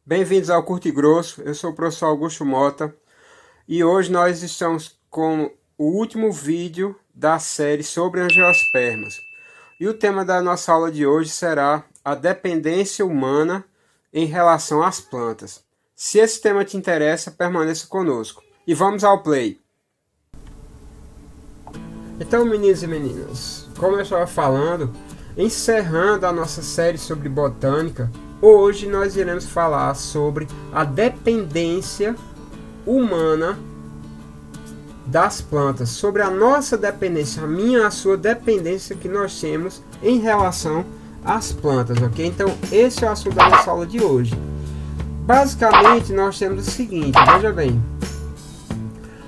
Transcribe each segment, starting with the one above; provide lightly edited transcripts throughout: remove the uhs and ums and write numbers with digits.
Bem-vindos ao Curto e Grosso, eu sou o professor Augusto Mota e hoje nós estamos com o último vídeo da série sobre angiospermas. E o tema da nossa aula de hoje será a dependência humana em relação às plantas. Se esse tema te interessa, permaneça conosco. E vamos ao play! Então, meninos e meninas, como eu estava falando, encerrando a nossa série sobre botânica, hoje nós iremos falar sobre a dependência humana das plantas, sobre a nossa dependência, a minha e a sua dependência que nós temos em relação às plantas, ok? Então esse é o assunto da nossa aula de hoje. Basicamente nós temos o seguinte, veja bem,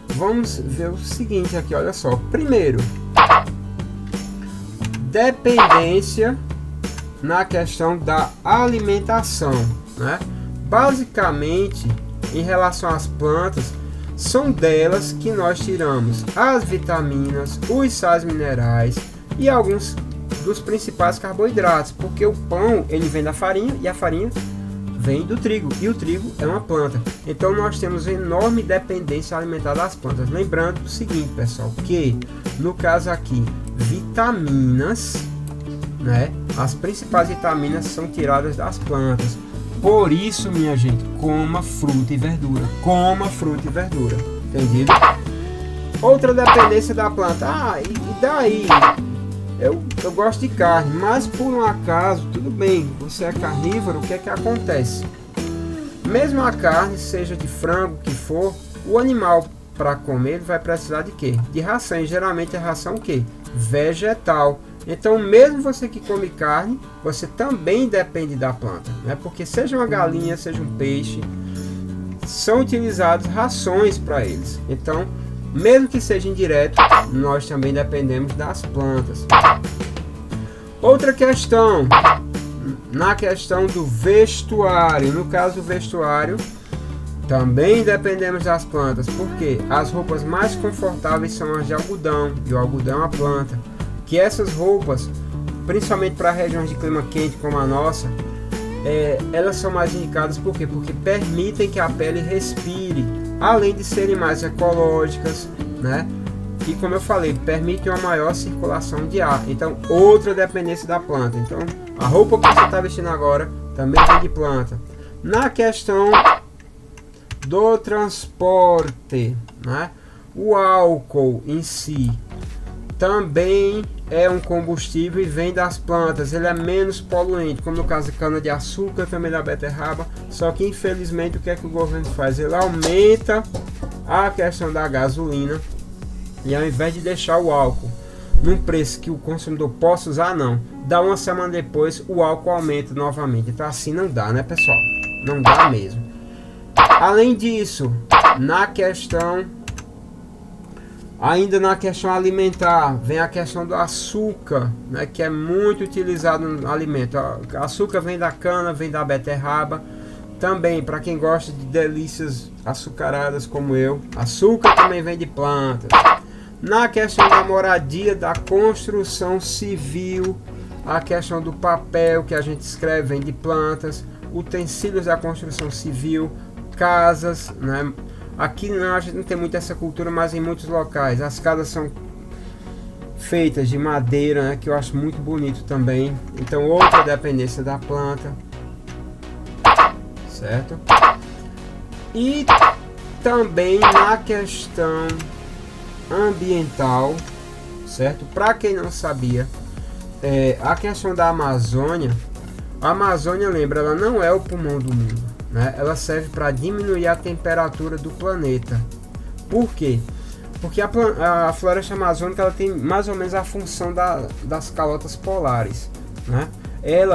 vamos ver o seguinte aqui, olha só. Primeiro, dependência na questão da alimentação, né? Basicamente, em relação às plantas, são delas que nós tiramos as vitaminas, os sais minerais e alguns dos principais carboidratos, porque o pão ele vem da farinha e a farinha vem do trigo, e o trigo é uma planta. Então nós temos enorme dependência alimentar das plantas. Lembrando o seguinte, pessoal, que no caso aqui, vitaminas, né? As principais vitaminas são tiradas das plantas. Por isso, minha gente, coma fruta e verdura. Coma fruta e verdura. Entendido? Outra dependência da planta. E daí? Eu gosto de carne, mas por um acaso, tudo bem, você é carnívoro, o que é que acontece? Mesmo a carne, seja de frango, que for, o animal para comer ele vai precisar de quê? De ração. E geralmente é ração o quê? Vegetal. Então, mesmo você que come carne, você também depende da planta, né? Porque seja uma galinha, seja um peixe, são utilizadas rações para eles. Então, mesmo que seja indireto, nós também dependemos das plantas. Outra questão, na questão do vestuário, no caso do vestuário, também dependemos das plantas, porque as roupas mais confortáveis são as de algodão, e o algodão é uma planta. Que essas roupas, principalmente para regiões de clima quente como a nossa, elas são mais indicadas por quê? Porque permitem que a pele respire, além de serem mais ecológicas, né? E como eu falei, permitem uma maior circulação de ar. Então, outra dependência da planta. Então, a roupa que você está vestindo agora também vem de planta. Na questão do transporte, né? O álcool em si também é um combustível e vem das plantas. Ele é menos poluente, como no caso da cana de açúcar, também da beterraba. Só que infelizmente o que é que o governo faz? Ele aumenta a questão da gasolina, e ao invés de deixar o álcool num preço que o consumidor possa usar, não, dá uma semana depois o álcool aumenta novamente. Então assim não dá, né, pessoal? Não dá mesmo. Além disso, ainda na questão alimentar, vem a questão do açúcar, né, que é muito utilizado no alimento. O açúcar vem da cana, vem da beterraba. Também, para quem gosta de delícias açucaradas como eu, açúcar também vem de plantas. Na questão da moradia, da construção civil, a questão do papel que a gente escreve vem de plantas. Utensílios da construção civil, casas, né? Aqui não, a gente não tem muito essa cultura, mas em muitos locais as casas são feitas de madeira, né, que eu acho muito bonito também. Então, outra dependência da planta, certo? E também na questão ambiental, certo? Para quem não sabia, a questão da Amazônia, a Amazônia, lembra, ela não é o pulmão do mundo, né? Ela serve para diminuir a temperatura do planeta. Por quê? Porque a floresta amazônica ela tem mais ou menos a função das calotas polares, né?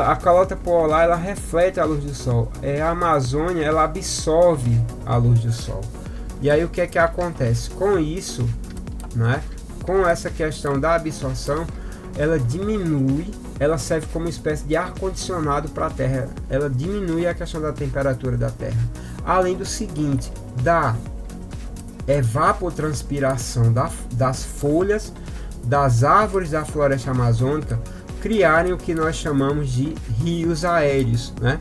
A calota polar ela reflete a luz do sol. A Amazônia ela absorve a luz do sol. E aí o que é que acontece? Com isso, né? Com essa questão da absorção, ela diminui, ela serve como uma espécie de ar-condicionado para a Terra. Ela diminui a questão da temperatura da Terra. Além do seguinte, da evapotranspiração das folhas das árvores da floresta amazônica criarem o que nós chamamos de rios aéreos, né?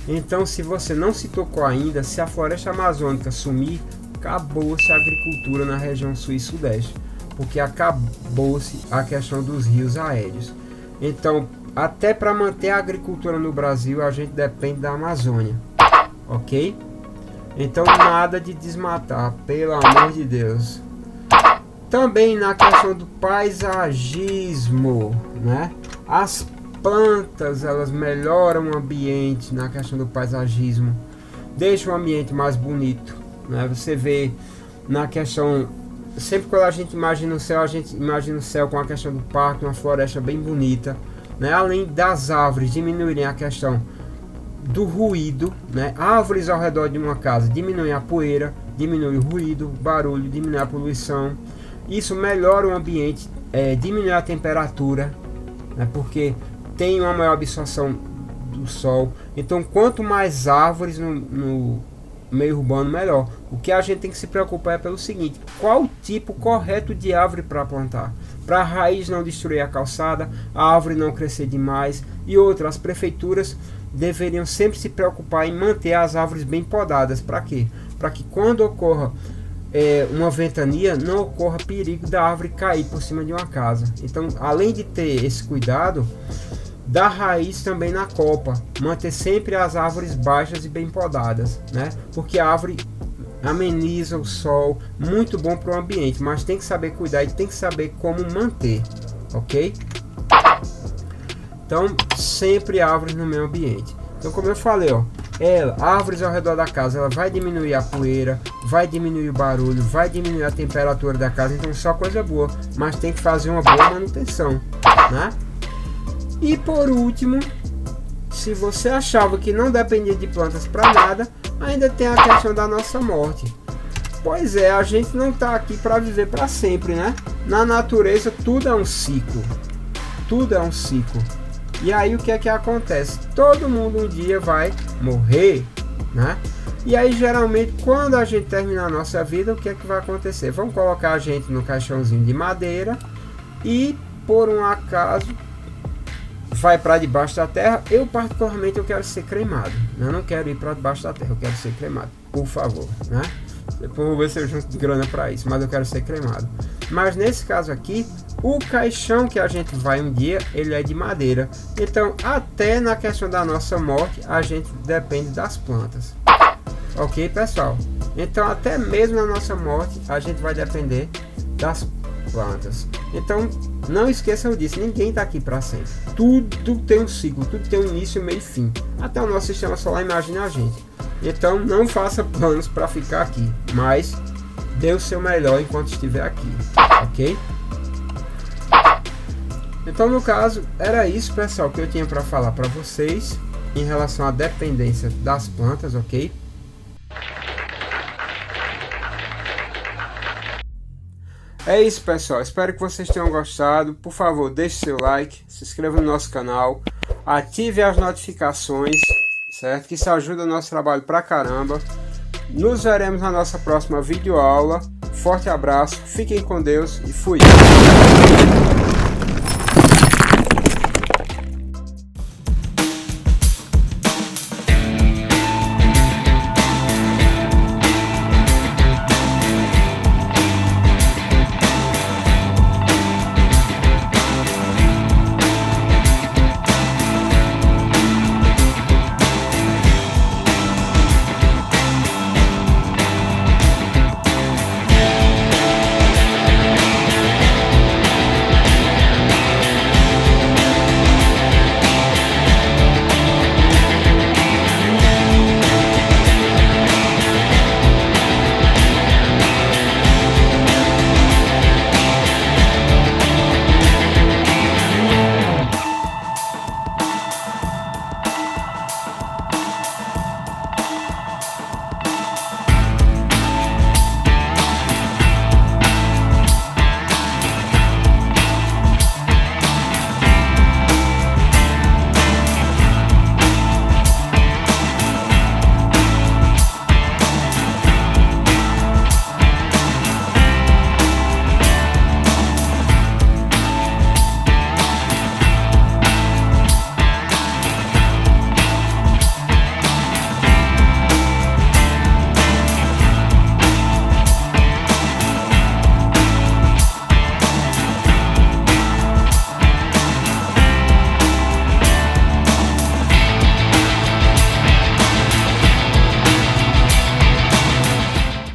Então, se você não se tocou ainda, se a floresta amazônica sumir, acabou-se a agricultura na região sul e sudeste, porque acabou-se a questão dos rios aéreos. Então, até para manter a agricultura no Brasil, a gente depende da Amazônia, ok? Então, nada de desmatar, pelo amor de Deus. Também na questão do paisagismo, né? As plantas, elas melhoram o ambiente na questão do paisagismo, deixam o ambiente mais bonito, né? Você vê na questão, sempre quando a gente imagina o céu, a gente imagina o céu com a questão do parque, uma floresta bem bonita, né? Além das árvores diminuírem a questão do ruído, né? Árvores ao redor de uma casa diminuem a poeira, diminui o ruído, o barulho, diminui a poluição. Isso melhora o ambiente, diminui a temperatura, né? Porque tem uma maior absorção do sol. Então, quanto mais árvores no meio urbano, melhor. O que a gente tem que se preocupar é pelo seguinte: qual o tipo correto de árvore para plantar, para a raiz não destruir a calçada, a árvore não crescer demais. E outras, as prefeituras deveriam sempre se preocupar em manter as árvores bem podadas. Para quê? Para que quando ocorra uma ventania, não ocorra perigo da árvore cair por cima de uma casa. Então, além de ter esse cuidado da raiz também na copa, manter sempre as árvores baixas e bem podadas, né? Porque a árvore ameniza o sol, muito bom para o ambiente, mas tem que saber cuidar e tem que saber como manter, ok? Então, sempre árvores no meio ambiente. Então, como eu falei, ó, árvores ao redor da casa, ela vai diminuir a poeira, vai diminuir o barulho, vai diminuir a temperatura da casa. Então, só coisa boa, mas tem que fazer uma boa manutenção, né? E por último, se você achava que não dependia de plantas para nada, ainda tem a questão da nossa morte. Pois é, a gente não está aqui para viver para sempre, né? Na natureza tudo é um ciclo, tudo é um ciclo. E aí o que é que acontece? Todo mundo um dia vai morrer, né? E aí geralmente quando a gente terminar a nossa vida, o que é que vai acontecer? Vão colocar a gente no caixãozinho de madeira e por um acaso vai para debaixo da terra. Eu particularmente eu quero ser cremado, eu não quero ir para debaixo da terra, eu quero ser cremado, por favor, né? Depois eu vou ver se eu junto grana para isso, mas eu quero ser cremado. Mas nesse caso aqui, o caixão que a gente vai um dia, ele é de madeira. Então até na questão da nossa morte, a gente depende das plantas, ok, pessoal? Então até mesmo na nossa morte, a gente vai depender das plantas. Então não esqueçam disso, ninguém está aqui para sempre. Tudo tem um ciclo, tudo tem um início, meio e fim. Até o nosso sistema solar, imagina a gente. Então não faça planos para ficar aqui, mas dê o seu melhor enquanto estiver aqui, ok? Então no caso era isso, pessoal, que eu tinha para falar para vocês em relação à dependência das plantas, ok? É isso, pessoal, espero que vocês tenham gostado. Por favor, deixe seu like, se inscreva no nosso canal, ative as notificações, certo? Que isso ajuda o nosso trabalho pra caramba. Nos veremos na nossa próxima videoaula. Forte abraço, fiquem com Deus e fui!